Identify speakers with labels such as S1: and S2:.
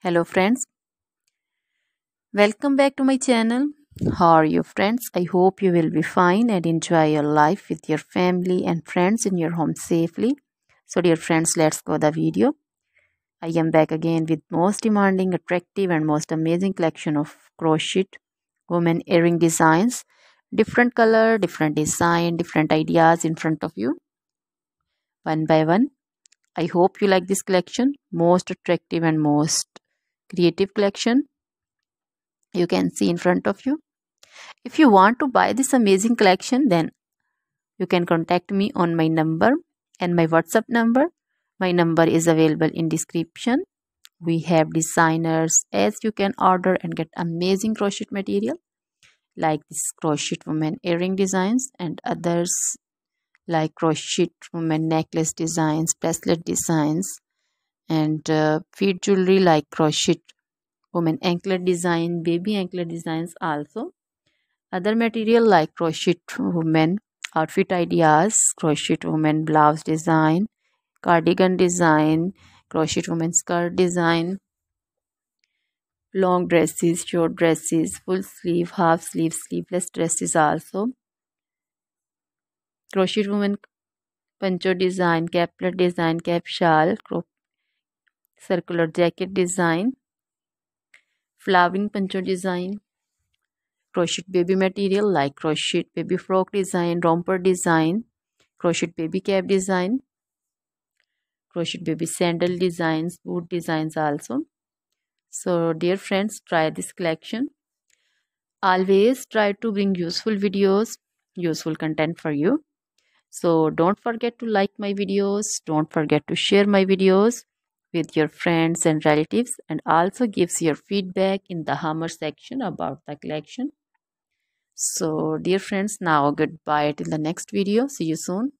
S1: Hello friends, welcome back to my channel. How are you friends? I hope you will be fine and enjoy your life with your family and friends in your home safely. So dear friends, let's go the video. I am back again with most demanding, attractive and most amazing collection of crochet women earring designs. Different color, different design, different ideas in front of you. One by one. I hope you like this collection. Most attractive and most creative collection you can see in front of you. If you want to buy this amazing collection, then you can contact me on my number and my WhatsApp number. My number is available in description. We have designers as you can order and get amazing crochet material like this crochet woman earring designs and others like crochet woman necklace designs, bracelet designs and feet jewelry like crochet woman anklet design, baby anklet designs also. Other material like crochet women outfit ideas, crochet women blouse design, cardigan design, crochet women skirt design, long dresses, short dresses, full sleeve, half sleeve, sleeveless dresses also. Crochet women poncho design, caplet design, cap shawl, circular jacket design, flowering poncho design, crochet baby material like crochet baby frock design, romper design, crochet baby cap design, crochet baby sandal designs, boot designs also. So dear friends, try this collection. Always try to bring useful videos, useful content for you. So don't forget to like my videos, don't forget to share my videos with your friends and relatives, and also gives your feedback in the hammer section about the collection. So dear friends, now goodbye till the next video. See you soon.